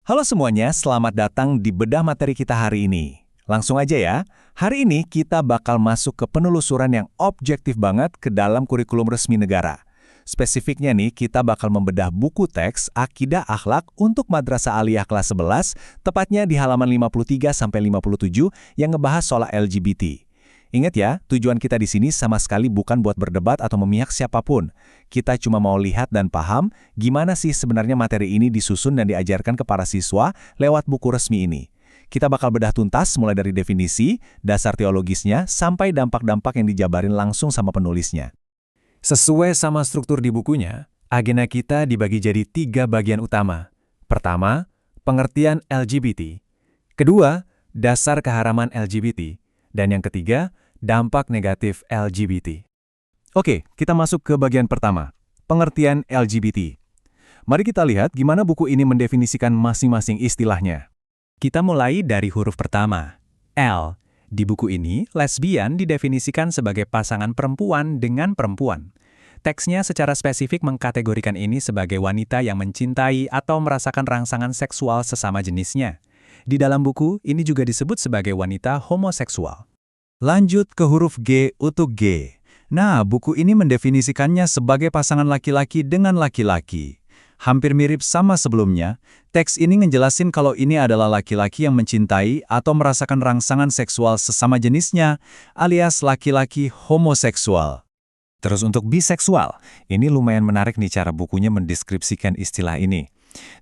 Halo semuanya, selamat datang di bedah materi kita hari ini. Langsung aja ya, hari ini kita bakal masuk ke penelusuran yang objektif banget ke dalam kurikulum resmi negara. Spesifiknya nih, kita bakal membedah buku teks Akidah Akhlak untuk Madrasah Aliyah kelas 11, tepatnya di halaman 53-57 yang ngebahas soal LGBT. Ingat ya, tujuan kita di sini sama sekali bukan buat berdebat atau memihak siapapun. Kita cuma mau lihat dan paham gimana sih sebenarnya materi ini disusun dan diajarkan ke para siswa lewat buku resmi ini. Kita bakal bedah tuntas mulai dari definisi, dasar teologisnya, sampai dampak-dampak yang dijabarin langsung sama penulisnya. Sesuai sama struktur di bukunya, agenda kita dibagi jadi 3 bagian utama. Pertama, pengertian LGBT. Kedua, dasar keharaman LGBT. Dan yang ketiga, dampak negatif LGBT. Oke, kita masuk ke bagian pertama, pengertian LGBT. Mari kita lihat gimana buku ini mendefinisikan masing-masing istilahnya. Kita mulai dari huruf pertama, L. Di buku ini, lesbian didefinisikan sebagai pasangan perempuan dengan perempuan. Teksnya secara spesifik mengkategorikan ini sebagai wanita yang mencintai atau merasakan rangsangan seksual sesama jenisnya. Di dalam buku, ini juga disebut sebagai wanita homoseksual. Lanjut ke huruf G untuk G. Nah, buku ini mendefinisikannya sebagai pasangan laki-laki dengan laki-laki. Hampir mirip sama sebelumnya, teks ini ngejelasin kalau ini adalah laki-laki yang mencintai atau merasakan rangsangan seksual sesama jenisnya, alias laki-laki homoseksual. Terus untuk biseksual, ini lumayan menarik nih cara bukunya mendeskripsikan istilah ini.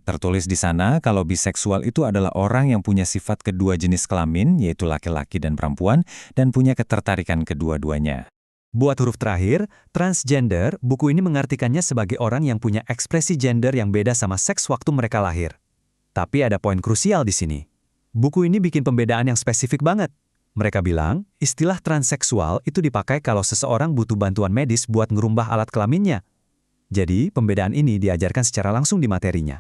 Tertulis di sana kalau biseksual itu adalah orang yang punya sifat kedua jenis kelamin, yaitu laki-laki dan perempuan, dan punya ketertarikan kedua-duanya. Buat huruf terakhir, transgender, buku ini mengartikannya sebagai orang yang punya ekspresi gender yang beda sama seks waktu mereka lahir. Tapi ada poin krusial di sini. Buku ini bikin pembedaan yang spesifik banget. Mereka bilang, istilah transseksual itu dipakai kalau seseorang butuh bantuan medis buat ngerumbah alat kelaminnya. Jadi, pembedaan ini diajarkan secara langsung di materinya.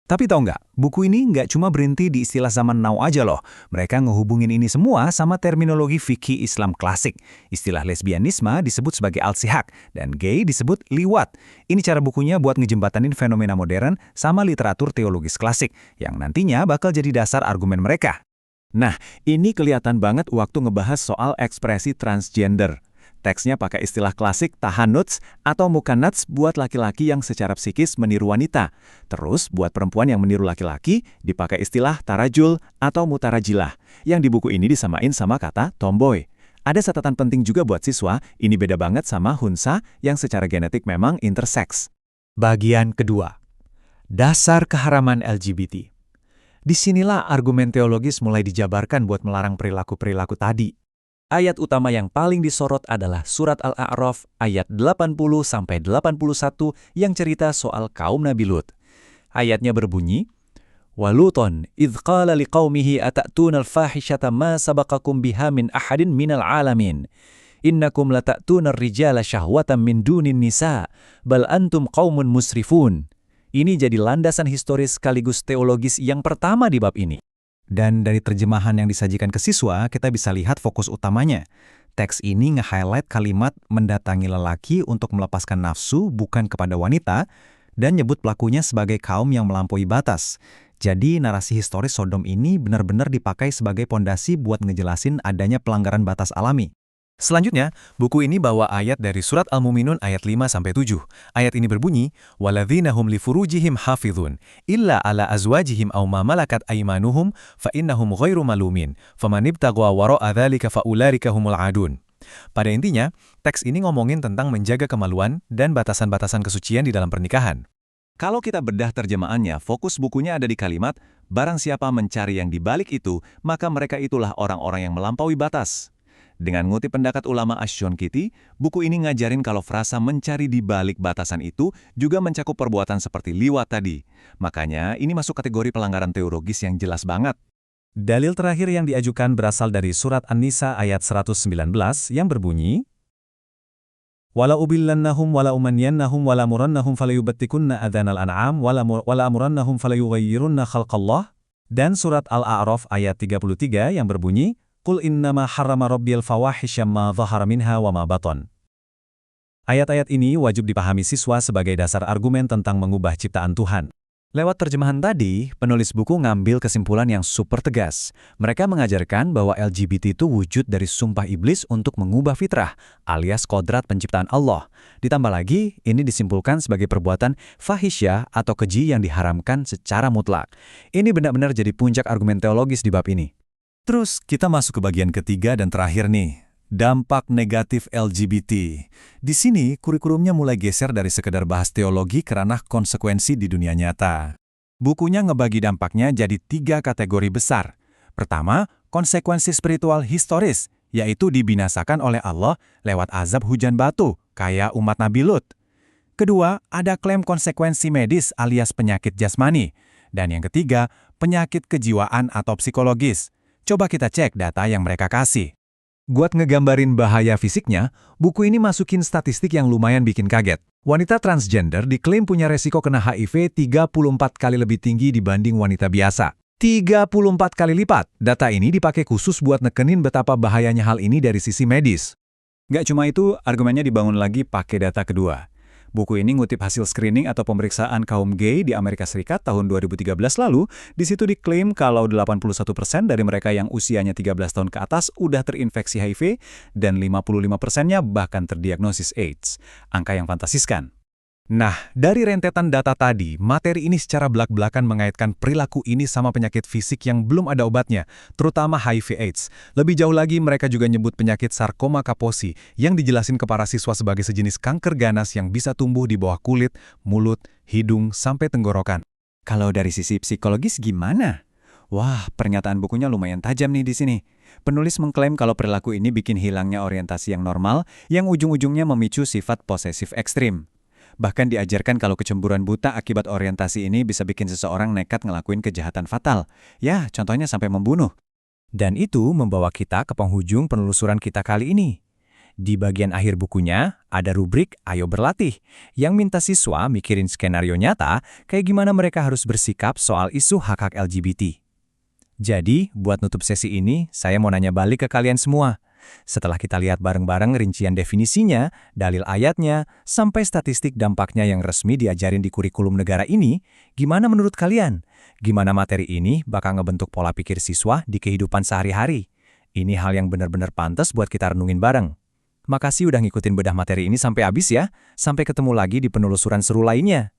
Tapi tahu nggak, buku ini nggak cuma berhenti di istilah zaman now aja loh. Mereka ngehubungin ini semua sama terminologi fikih Islam klasik. Istilah lesbianisme disebut sebagai al-sihak, dan gay disebut liwat. Ini cara bukunya buat ngejembatanin fenomena modern sama literatur teologis klasik, yang nantinya bakal jadi dasar argumen mereka. Nah, ini kelihatan banget waktu ngebahas soal ekspresi transgender. Teksnya pakai istilah klasik tahanuts atau mukanats buat laki-laki yang secara psikis meniru wanita. Terus buat perempuan yang meniru laki-laki dipakai istilah tarajul atau mutarajilah, yang di buku ini disamain sama kata tomboy. Ada catatan penting juga buat siswa, ini beda banget sama hunsa yang secara genetik memang intersex. Bagian kedua, dasar keharaman LGBT. Disinilah argumen teologis mulai dijabarkan buat melarang perilaku-perilaku tadi. Ayat utama yang paling disorot adalah surat Al-A'raf ayat 80-81 yang cerita soal kaum Nabi Lut. Ayatnya berbunyi, Waluton idh qala liqaumihi ata'tunal fahishata ma sabaqakum biha min ahadin minal alamin. Innakum lata'tunar rijala syahwatan min dunin nisa, bal antum qaumun musrifun. Ini jadi landasan historis sekaligus teologis yang pertama di bab ini. Dan dari terjemahan yang disajikan ke siswa, kita bisa lihat fokus utamanya. Teks ini nge-highlight kalimat mendatangi lelaki untuk melepaskan nafsu bukan kepada wanita, dan nyebut pelakunya sebagai kaum yang melampaui batas. Jadi narasi historis Sodom ini benar-benar dipakai sebagai pondasi buat ngejelasin adanya pelanggaran batas alami. Selanjutnya, buku ini bawa ayat dari surat Al-Muminun ayat 5-7. Ayat ini berbunyi, وَالَّذِينَ هُمْ لِفُرُوجِهِمْ حَافِظُونَ إِلَّا عَلَى أَزْوَاجِهِمْ أَوْ مَا مَلَكَتْ أَيْمَانُهُمْ فَإِنَّهُمْ غَيْرُ مَلُومِينَ فَمَنِ ابْتَغَى وَرَاءَ ذَلِكَ فَأُولَٰئِكَ هُمُ الْعَادُونَ. Pada intinya, teks ini ngomongin tentang menjaga kemaluan dan batasan-batasan kesucian di dalam pernikahan. Kalau kita bedah terjemahannya, fokus bukunya ada di kalimat, barang siapa mencari yang dibalik itu, maka mereka itulah orang-orang yang melampaui batas. Dengan ngutip pendapat ulama Ash-Shonkiti, buku ini ngajarin kalau frasa mencari di balik batasan itu juga mencakup perbuatan seperti liwat tadi. Makanya ini masuk kategori pelanggaran teologis yang jelas banget. Dalil terakhir yang diajukan berasal dari surat An-Nisa ayat 119 yang berbunyi, Wala ubillannahum wala umanniyannahum wala murannahum falayubattikunna adhanal an'am wala amurannahum falayughayyirunna khalqallah. Dan surat Al-A'raf ayat 33 yang berbunyi, Qul innama harrama rabbiyal fawahisya ma dhahara minha wa ma baton. Ayat-ayat ini wajib dipahami siswa sebagai dasar argumen tentang mengubah ciptaan Tuhan. Lewat terjemahan tadi, penulis buku ngambil kesimpulan yang super tegas. Mereka mengajarkan bahwa LGBT itu wujud dari sumpah iblis untuk mengubah fitrah, alias kodrat penciptaan Allah. Ditambah lagi, ini disimpulkan sebagai perbuatan fahisyah atau keji yang diharamkan secara mutlak. Ini benar-benar jadi puncak argumen teologis di bab ini. Terus kita masuk ke bagian ketiga dan terakhir nih. Dampak negatif LGBT. Di sini, kurikulumnya mulai geser dari sekedar bahas teologi ke ranah konsekuensi di dunia nyata. Bukunya ngebagi dampaknya jadi 3 kategori besar. Pertama, konsekuensi spiritual historis, yaitu dibinasakan oleh Allah lewat azab hujan batu, kayak umat Nabi Lut. Kedua, ada klaim konsekuensi medis alias penyakit jasmani. Dan yang ketiga, penyakit kejiwaan atau psikologis. Coba kita cek data yang mereka kasih. Buat ngegambarin bahaya fisiknya, buku ini masukin statistik yang lumayan bikin kaget. Wanita transgender diklaim punya resiko kena HIV 34 kali lebih tinggi dibanding wanita biasa. 34 kali lipat. Data ini dipakai khusus buat nekenin betapa bahayanya hal ini dari sisi medis. Nggak cuma itu, argumennya dibangun lagi pakai data kedua. Buku ini ngutip hasil screening atau pemeriksaan kaum gay di Amerika Serikat tahun 2013 lalu. Di situ diklaim kalau 81% dari mereka yang usianya 13 tahun ke atas udah terinfeksi HIV dan 55%-nya bahkan terdiagnosis AIDS. Angka yang fantasiskan. Nah, dari rentetan data tadi, materi ini secara belak-belakan mengaitkan perilaku ini sama penyakit fisik yang belum ada obatnya, terutama HIV/AIDS. Lebih jauh lagi, mereka juga nyebut penyakit sarkoma Kaposi yang dijelasin ke para siswa sebagai sejenis kanker ganas yang bisa tumbuh di bawah kulit, mulut, hidung, sampai tenggorokan. Kalau dari sisi psikologis gimana? Wah, pernyataan bukunya lumayan tajam nih di sini. Penulis mengklaim kalau perilaku ini bikin hilangnya orientasi yang normal, yang ujung-ujungnya memicu sifat posesif ekstrim. Bahkan diajarkan kalau kecemburuan buta akibat orientasi ini bisa bikin seseorang nekat ngelakuin kejahatan fatal. Ya, contohnya sampai membunuh. Dan itu membawa kita ke penghujung penelusuran kita kali ini. Di bagian akhir bukunya, ada rubrik Ayo Berlatih, yang minta siswa mikirin skenario nyata kayak gimana mereka harus bersikap soal isu hak-hak LGBT. Jadi, buat nutup sesi ini, saya mau nanya balik ke kalian semua. Setelah kita lihat bareng-bareng rincian definisinya, dalil ayatnya, sampai statistik dampaknya yang resmi diajarin di kurikulum negara ini, gimana menurut kalian? Gimana materi ini bakal ngebentuk pola pikir siswa di kehidupan sehari-hari? Ini hal yang benar-benar pantas buat kita renungin bareng. Makasih udah ngikutin bedah materi ini sampai habis ya. Sampai ketemu lagi di penelusuran seru lainnya.